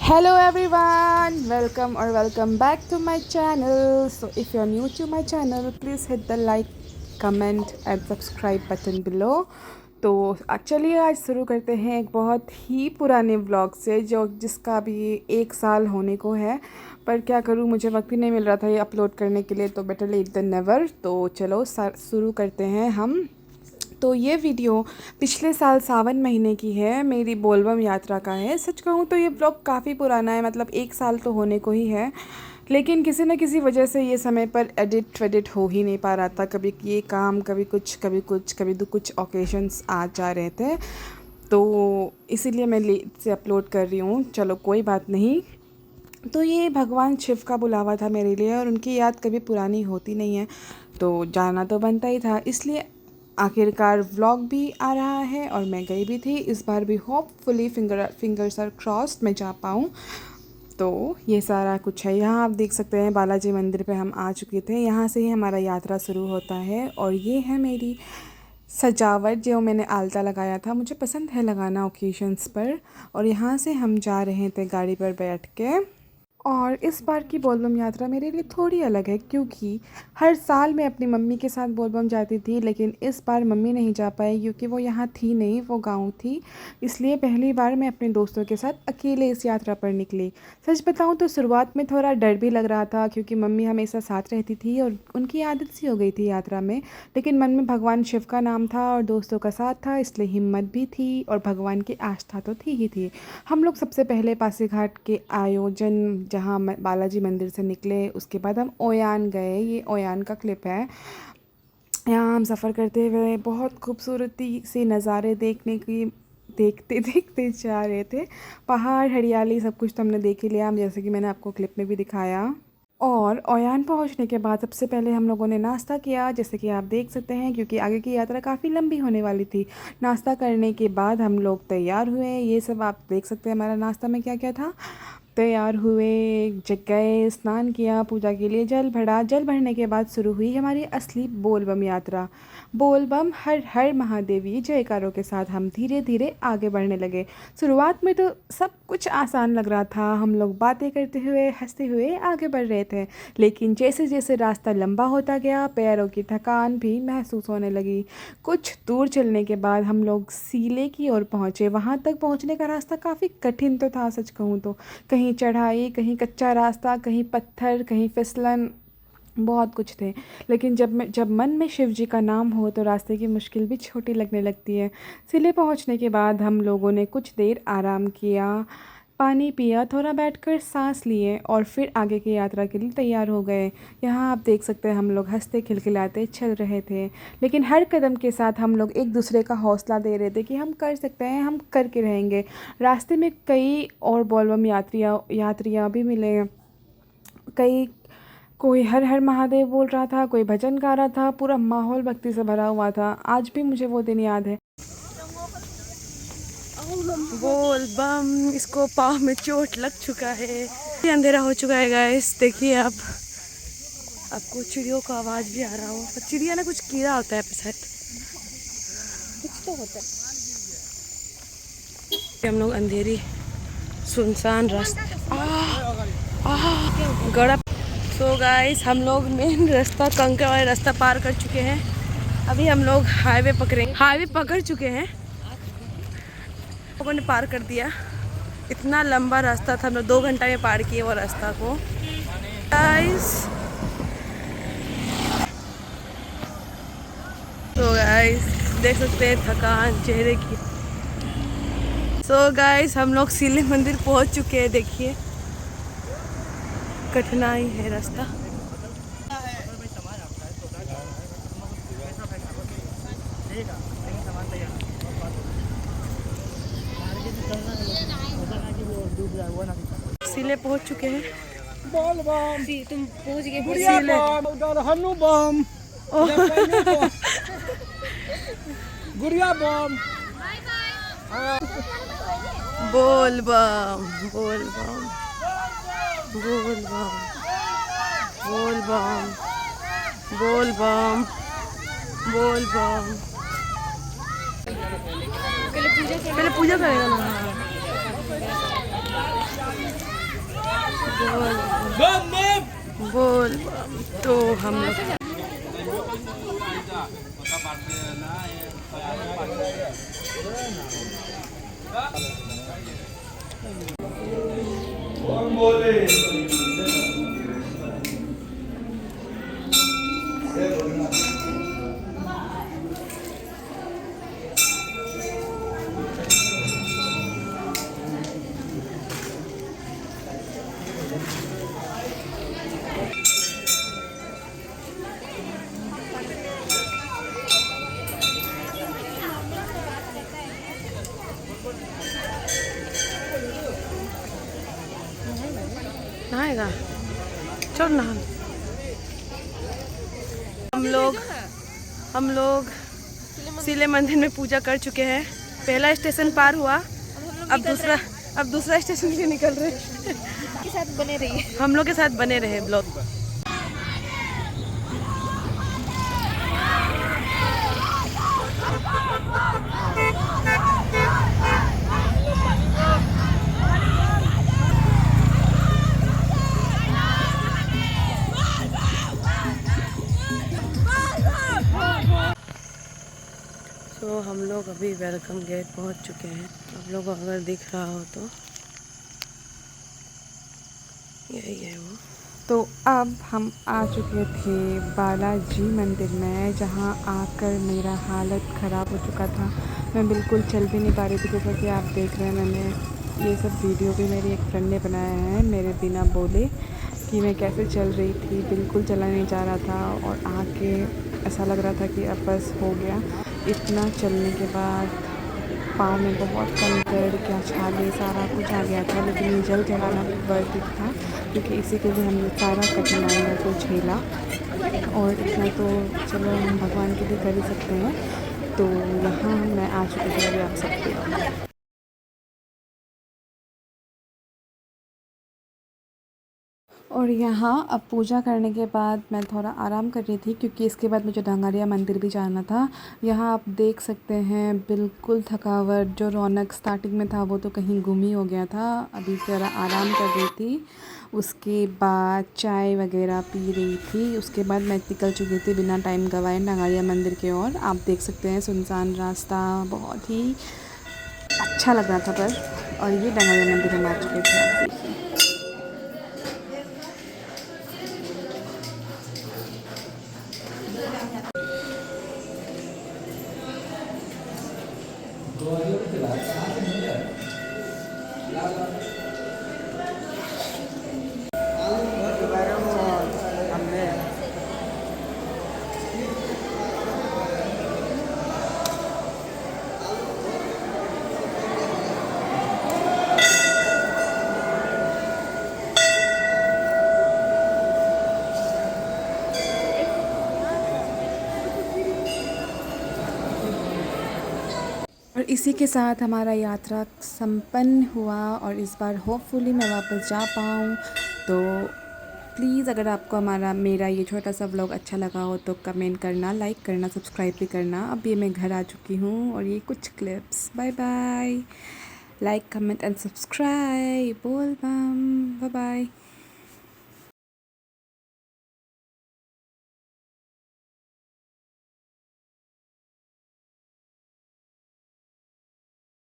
Hello everyone, welcome or welcome back to my channel. So if you are new to my channel, please hit the like, comment and subscribe button below. तो actually आज शुरू करते हैं एक बहुत ही पुराने vlog से जिसका अभी 1 साल होने को है। पर क्या करूँ, मुझे वक्त ही नहीं मिल रहा था ये अपलोड करने के लिए, तो बेटर लेट देन नेवर। तो चलो शुरू करते हैं हम। तो ये वीडियो पिछले साल सावन महीने की है, मेरी बोलबम यात्रा का है। सच कहूँ तो ये ब्लॉग काफ़ी पुराना है, मतलब 1 साल तो होने को ही है, लेकिन किसी न किसी वजह से ये समय पर एडिट हो ही नहीं पा रहा था। कभी ये काम, कभी कुछ कभी कुछ ओकेजन्स आ जा रहे थे, तो इसीलिए मैं लेट से अपलोड कर रही हूँ। चलो कोई बात नहीं। तो ये भगवान शिव का बुलावा था मेरे लिए, और उनकी याद कभी पुरानी होती नहीं है, तो जाना तो बनता ही था। इसलिए आखिरकार व्लॉग भी आ रहा है और मैं गई भी थी। इस बार भी होपफुली फिंगर्स आर क्रॉस्ड मैं जा पाऊँ। तो ये सारा कुछ है। यहाँ आप देख सकते हैं बालाजी मंदिर पे हम आ चुके थे, यहाँ से ही हमारा यात्रा शुरू होता है। और ये है मेरी सजावट जो मैंने आलता लगाया था, मुझे पसंद है लगाना ओकेजन्स पर। और यहाँ से हम जा रहे थे गाड़ी पर बैठ के। और इस बार की बोलबम यात्रा मेरे लिए थोड़ी अलग है, क्योंकि हर साल मैं अपनी मम्मी के साथ बोलबम जाती थी, लेकिन इस बार मम्मी नहीं जा पाई क्योंकि वो यहाँ थी नहीं, वो गांव थी। इसलिए पहली बार मैं अपने दोस्तों के साथ अकेले इस यात्रा पर निकली। सच बताऊँ तो शुरुआत में थोड़ा डर भी लग रहा था, क्योंकि मम्मी हमेशा साथ रहती थी और उनकी आदत सी हो गई थी यात्रा में। लेकिन मन में भगवान शिव का नाम था और दोस्तों का साथ था, इसलिए हिम्मत भी थी और भगवान की आस्था तो थी ही थी। हम लोग सबसे पहले पासीघाट के आयोजन, जहाँ बालाजी मंदिर से निकले, उसके बाद हम ओयान गए। ये ओयान का क्लिप है। यहाँ हम सफ़र करते हुए बहुत खूबसूरती से नज़ारे देखते देखते जा रहे थे। पहाड़, हरियाली, सब कुछ तो हमने देख ही लिया, जैसे कि मैंने आपको क्लिप में भी दिखाया। और ओयान पहुंचने के बाद सबसे पहले हम लोगों ने नाश्ता किया, जैसे कि आप देख सकते हैं, क्योंकि आगे की यात्रा काफ़ी लंबी होने वाली थी। नाश्ता करने के बाद हम लोग तैयार हुए। ये सब आप देख सकते हैं हमारा नाश्ता में क्या क्या था। तैयार हुए, जग गए, स्नान किया, पूजा के लिए जल भरा। जल भरने के बाद शुरू हुई हमारी असली बोलबम यात्रा। बोलबम हर हर महादेवी जयकारों के साथ हम धीरे धीरे आगे बढ़ने लगे। शुरुआत में तो सब कुछ आसान लग रहा था, हम लोग बातें करते हुए हंसते हुए आगे बढ़ रहे थे। लेकिन जैसे जैसे रास्ता लंबा होता गया, पैरों की थकान भी महसूस होने लगी। कुछ दूर चलने के बाद हम लोग सीले की ओर पहुँचे। वहाँ तक पहुँचने का रास्ता काफ़ी कठिन तो था, सच कहूँ तो। कहीं चढ़ाई, कहीं कच्चा रास्ता, कहीं पत्थर, कहीं फिसलन, बहुत कुछ थे। लेकिन जब मन में शिव जी का नाम हो तो रास्ते की मुश्किल भी छोटी लगने लगती है। सिले पहुंचने के बाद हम लोगों ने कुछ देर आराम किया, पानी पिया, थोड़ा बैठकर सांस लिए और फिर आगे की यात्रा के लिए तैयार हो गए। यहाँ आप देख सकते हैं हम लोग हंसते खिलखिलाते चल रहे थे, लेकिन हर कदम के साथ हम लोग एक दूसरे का हौसला दे रहे थे कि हम कर सकते हैं, हम करके रहेंगे। रास्ते में कई और बोलबम यात्रियाँ भी मिले। कोई हर हर महादेव बोल रहा था, कोई भजन गा रहा था, पूरा माहौल भक्ति से भरा हुआ था। आज भी मुझे वो दिन याद है। बोल बम, इसको पाँव में चोट लग चुका है। ये अंधेरा हो चुका है गाइस, देखिए आप। आपको चिड़ियों का आवाज़ भी आ रहा हो, पर चिड़िया ना कुछ कीड़ा होता है शायद, कुछ तो होता है। हम लोग अंधेरी सुनसान रास्ता गड़ा। सो गाइस, हम लोग मेन रास्ता, कंकर वाले रास्ता पार कर चुके हैं। अभी हम लोग हाईवे पकड़ चुके हैं। लोगों ने पार कर दिया। इतना लंबा रास्ता था, हम लोग 2 घंटा में पार किए वो रास्ता को गाइस। तो गाइस देख सकते हैं थकान चेहरे की। सो गाइस, हम लोग सीले मंदिर पहुंच चुके हैं। देखिए कठिनाई है रास्ता। सीले पहुंच चुके हैं। बोल बम, तुम पहुंच गए गुड़िया बम, उधर हन्नू बम, गुड़िया बम। बोल बम, बोल बम, बोल बम, बोल बम, बोल बम, बोल बम। पहले पूजा करेगा ना। बोल तो हम लोग नहाएगा। चल नहा। हम लोग सिले मंदिर में पूजा कर चुके हैं। पहला स्टेशन पार हुआ, अब दूसरा स्टेशन के लिए निकल रहे हैं। के साथ बने रहिए। हम लोग के साथ बने रहे ब्लॉग। तो हम लोग अभी वेलकम गेट पहुंच चुके हैं। आप लोगों को अगर दिख रहा हो तो यही है वो। तो अब हम आ चुके थे बालाजी मंदिर में, जहां आकर मेरा हालत ख़राब हो चुका था। मैं बिल्कुल चल भी नहीं पा रही थी। जैसा कि आप देख रहे हैं, मैंने ये सब वीडियो भी मेरी एक फ्रेंड ने बनाया है मेरे बिना बोले कि मैं कैसे चल रही थी। बिल्कुल चला नहीं जा रहा था और आके ऐसा लग रहा था कि अब बस हो गया। इतना चलने के बाद पाँव में बहुत कम दर्द, क्या छाले, सारा कुछ आ गया था। लेकिन ये जल चढ़ाना वर्थ इट था, क्योंकि इसी के लिए हमने सारा कठिनाइयों को झेला। और इतना तो चलो हम भगवान के लिए कर ही सकते हैं। तो यहाँ मैं आ चुकी थी, अभी आप सकते। और यहाँ अब पूजा करने के बाद मैं थोड़ा आराम कर रही थी, क्योंकि इसके बाद मुझे ढंगारिया मंदिर भी जाना था। यहाँ आप देख सकते हैं बिल्कुल थकावट, जो रौनक स्टार्टिंग में था वो तो कहीं गुम ही हो गया था। अभी ज़रा आराम कर रही थी। उसके बाद चाय वगैरह पी रही थी। उसके बाद मैं निकल चुकी थी बिना टाइम गवाए ढंगारिया मंदिर की ओर। आप देख सकते हैं सुनसान रास्ता, बहुत ही अच्छा लग रहा था पर। और ये ढंगारिया मंदिर हम आ चुके थे, आप देखिए। और इसी के साथ हमारा यात्रा संपन्न हुआ, और इस बार होपफुली मैं वापस जा पाऊँ। तो प्लीज़ अगर आपको मेरा ये छोटा सा व्लॉग अच्छा लगा हो तो कमेंट करना, लाइक करना, सब्सक्राइब भी करना। अब ये मैं घर आ चुकी हूँ और ये कुछ clips. Bye bye. Like, comment and subscribe. बोल बम। Bye bye.